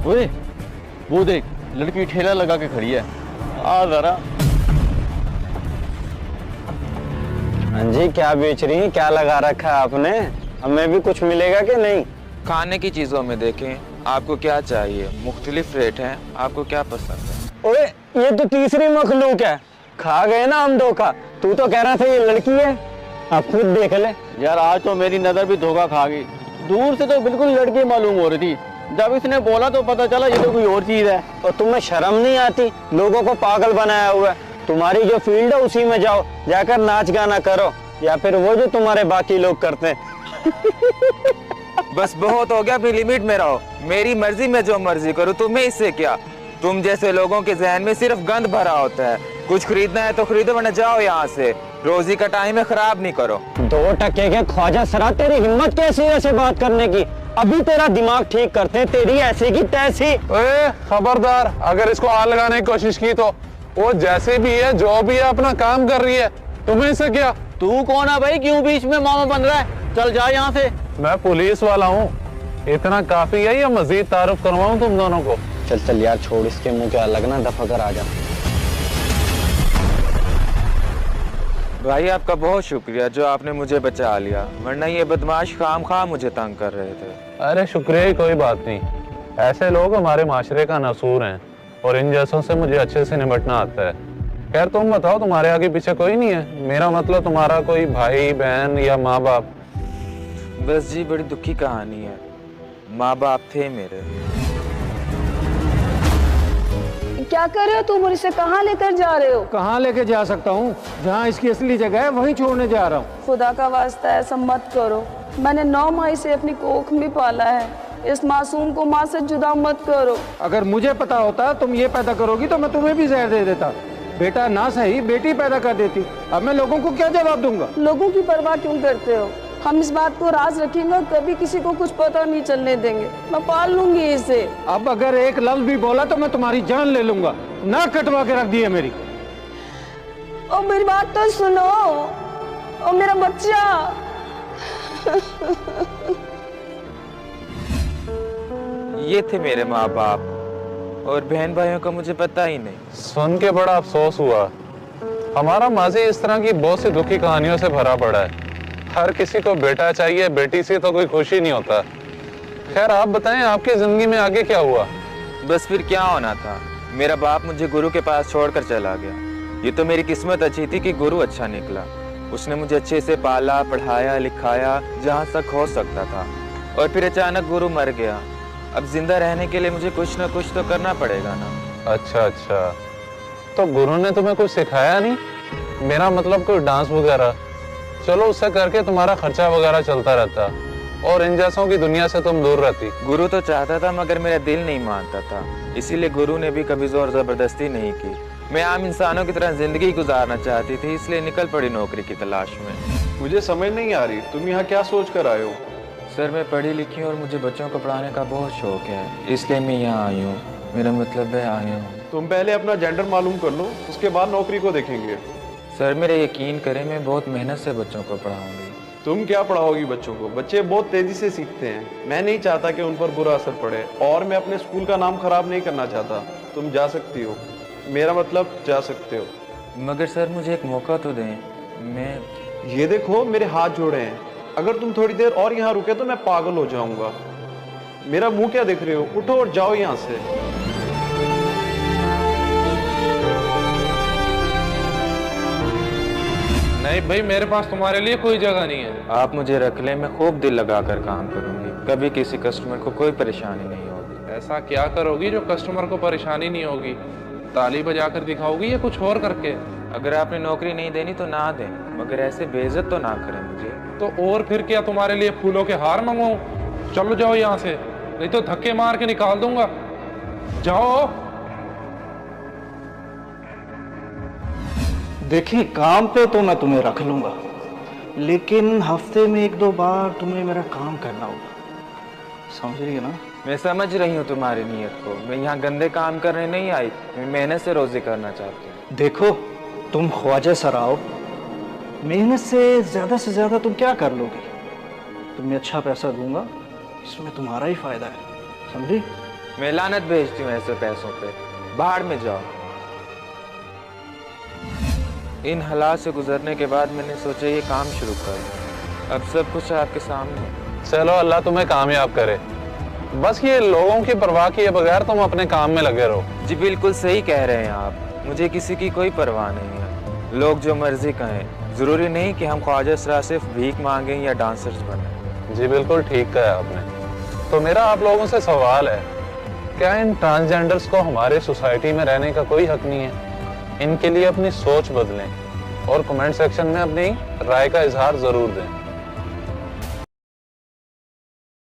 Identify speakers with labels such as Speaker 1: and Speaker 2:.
Speaker 1: ओए वो देख, लड़की ठेला लगा के खड़ी है, आ जरा।
Speaker 2: हाँ जी, क्या बेच रही हैं? क्या लगा रखा है आपने? हमें भी कुछ मिलेगा कि नहीं?
Speaker 3: खाने की चीजों में देखें, आपको क्या चाहिए? मुख्तलिफ रेट हैं, आपको क्या पसंद है?
Speaker 2: ओए, ये तो तीसरी मखलूक है। खा गए ना हम धोखा। तू तो कह रहा था ये लड़की है, अब खुद देख ले।
Speaker 1: यार आज तो मेरी नजर भी धोखा खा गई। दूर से तो बिल्कुल लड़की मालूम हो रही थी, जब इसने बोला तो पता चला ये तो कोई और चीज है।
Speaker 2: और तुम्हें शर्म नहीं आती? लोगों को पागल बनाया हुआ है। तुम्हारी जो फील्ड है उसी में जाओ, जाकर नाच गाना करो, या फिर वो जो तुम्हारे बाकी लोग करते हैं।
Speaker 3: बस बहुत हो गया, अपनी लिमिट में रहो। मेरी मर्जी में जो मर्जी करूँ, तुम्हें इससे क्या? तुम जैसे लोगों के जहन में सिर्फ गंद भरा होता है। कुछ खरीदना है तो खरीदो, वरना जाओ यहाँ से। रोजी का टाइम है, खराब नहीं करो।
Speaker 2: 2 टके के ख्वाजा सरा, तेरी हिम्मत कैसी है ऐसे बात करने की? अभी तेरा दिमाग ठीक करते हैं, तेरी ऐसी की तैसी।
Speaker 4: ओए खबरदार, अगर इसको आग लगाने की कोशिश की तो वो जैसे भी है, जो भी है, अपना काम कर रही है। तुम्हें इससे क्या?
Speaker 1: तू कौन है भाई, क्यों बीच में मामा बन रहा है? चल जा यहाँ से।
Speaker 4: मैं पुलिस वाला हूँ, इतना काफी है या मजीद तारुफ करवाऊँ तुम दोनों को?
Speaker 2: चल चल यार, छोड़ इसके मुंह क्या लगना, दफा कर आ जा।
Speaker 3: भाई आपका बहुत शुक्रिया जो आपने मुझे बचा लिया, वरना ये बदमाश खाम मुझे तंग कर रहे थे।
Speaker 4: अरे शुक्रिया की कोई बात नहीं, ऐसे लोग हमारे माशरे का नसूर हैं और इन जैसों से मुझे अच्छे से निपटना आता है। खैर तुम बताओ, तुम्हारे आगे पीछे कोई नहीं है? मेरा मतलब तुम्हारा कोई भाई बहन या माँ बाप?
Speaker 3: बस जी, बड़ी दुखी कहानी है। माँ बाप थे मेरे।
Speaker 5: क्या कर रहे हो तुम और इसे कहाँ लेकर जा रहे हो?
Speaker 6: कहाँ लेके जा सकता हूँ? जहाँ इसकी असली जगह है वहीं छोड़ने जा रहा हूँ।
Speaker 5: खुदा का वास्ता ऐसा मत करो। मैंने 9 माह से अपनी कोख में पाला है। इस मासूम को माँ से जुदा मत करो।
Speaker 6: अगर मुझे पता होता तुम ये पैदा करोगी तो मैं तुम्हें भी जहर दे देता। बेटा ना सही, बेटी पैदा कर देती। अब मैं लोगों को क्या जवाब दूंगा?
Speaker 5: लोगों की परवाह क्यों करते हो? हम इस बात को राज रखेंगे, कभी किसी को कुछ पता नहीं चलने देंगे। मैं पाल लूंगी इसे।
Speaker 6: अब अगर एक लफ्ज भी बोला तो मैं तुम्हारी जान ले लूंगा। ना कटवा के रख दी है मेरी।
Speaker 5: ओ मेरी बात तो सुनो। ओ मेरा बच्चा।
Speaker 3: ये थे मेरे माँ बाप, और बहन भाइयों का मुझे पता ही नहीं।
Speaker 4: सुन के बड़ा अफसोस हुआ। हमारा माजी इस तरह की बहुत सी दुखी कहानियों से भरा पड़ा है। हर किसी को बेटा चाहिए, बेटी से तो कोई खुशी नहीं होता। खैर आप बताएं, आपकी जिंदगी में आगे क्या हुआ?
Speaker 3: बस फिर क्या होना था, मेरा बाप मुझे गुरु के पास छोड़कर चला गया। ये तो मेरी किस्मत अच्छी थी कि गुरु अच्छा निकला। उसने मुझे अच्छे से पाला, पढ़ाया, लिखाया, जहाँ तक हो सकता था। और फिर अचानक गुरु मर गया। अब जिंदा रहने के लिए मुझे कुछ ना कुछ तो करना पड़ेगा ना।
Speaker 4: अच्छा, तो गुरु ने तुम्हें कुछ सिखाया नहीं? मेरा मतलब कोई डांस वगैरह? चलो उससे करके तुम्हारा खर्चा वगैरह चलता रहता और इन जैसों की दुनिया से तुम दूर रहती।
Speaker 3: गुरु तो चाहता था, मगर मेरा दिल नहीं मानता था। इसीलिए गुरु ने भी कभी जोर जबरदस्ती नहीं की। मैं आम इंसानों की तरह जिंदगी गुजारना चाहती थी, इसलिए निकल पड़ी नौकरी की तलाश में।
Speaker 7: मुझे समझ नहीं आ रही, तुम यहाँ क्या सोच कर आए हो?
Speaker 3: सर मैं पढ़ी लिखी हूँ और मुझे बच्चों को पढ़ाने का बहुत शौक है, इसलिए मैं यहाँ आई हूँ। मेरा मतलब है आई हूँ।
Speaker 7: तुम पहले अपना जेंडर मालूम कर लो, उसके बाद नौकरी को देखेंगे।
Speaker 3: सर मेरा यकीन करें, मैं बहुत मेहनत से बच्चों को पढ़ाऊंगी।
Speaker 7: तुम क्या पढ़ाओगी बच्चों को? बच्चे बहुत तेजी से सीखते हैं। मैं नहीं चाहता कि उन पर बुरा असर पड़े, और मैं अपने स्कूल का नाम खराब नहीं करना चाहता। तुम जा सकती हो, मेरा मतलब जा सकते हो।
Speaker 3: मगर सर मुझे एक मौका तो दें। मैं
Speaker 7: ये देखो, मेरे हाथ जोड़े हैं। अगर तुम थोड़ी देर और यहाँ रुके तो मैं पागल हो जाऊंगा। मेरा मुंह क्या देख रहे हो? उठो और जाओ यहाँ से।
Speaker 4: नहीं भाई, मेरे पास तुम्हारे लिए कोई जगह नहीं है।
Speaker 3: आप मुझे रख लें, मैं खूब दिल लगाकर काम करूंगी। कभी किसी कस्टमर को कोई परेशानी नहीं होगी।
Speaker 4: ऐसा क्या करोगी जो कस्टमर को परेशानी नहीं होगी? ताली बजाकर दिखाओगी या कुछ और करके?
Speaker 3: अगर आपने नौकरी नहीं देनी तो ना दें, मगर ऐसे बेइज्जत तो ना करें मुझे।
Speaker 4: तो और फिर क्या, तुम्हारे लिए फूलों के हार मंगवाऊं? चलो जाओ यहाँ से, नहीं तो धक्के मार के निकाल दूंगा। जाओ।
Speaker 8: देखिए, काम पे तो मैं तुम्हें रख लूंगा, लेकिन हफ्ते में 1-2 बार तुम्हें मेरा काम करना होगा। समझ रही है ना?
Speaker 3: मैं समझ रही हूँ तुम्हारी नीयत को। मैं यहाँ गंदे काम करने नहीं आई, मैं मेहनत से रोजी करना चाहती हूँ।
Speaker 8: देखो, तुम ख्वाजा सराओ, मेहनत से ज़्यादा तुम क्या कर लोगी? तुम्हें अच्छा पैसा दूंगा, इसमें तुम्हारा ही फायदा है। समझी?
Speaker 3: मैं लानत भेजती हूँ ऐसे पैसों पे, बाहर में जाओ। इन हालात से गुजरने के बाद मैंने सोचा ये काम शुरू कर। अब सब कुछ आपके सामने।
Speaker 4: चलो अल्लाह तुम्हें कामयाब करे। बस ये लोगों की परवाह किए बगैर तुम अपने काम में लगे रहो।
Speaker 3: जी बिल्कुल सही कह रहे हैं आप, मुझे किसी की कोई परवाह नहीं है। लोग जो मर्जी कहें, जरूरी नहीं कि हम ख्वाजा सरा सिर्फ भीख मांगें या डांसर्स बने।
Speaker 4: जी बिल्कुल ठीक कहा आपने। तो मेरा आप लोगों से सवाल है, क्या इन ट्रांसजेंडर्स को हमारे सोसाइटी में रहने का कोई हक नहीं है? इनके लिए अपनी सोच बदलें और कमेंट सेक्शन में अपनी राय का इजहार जरूर दें।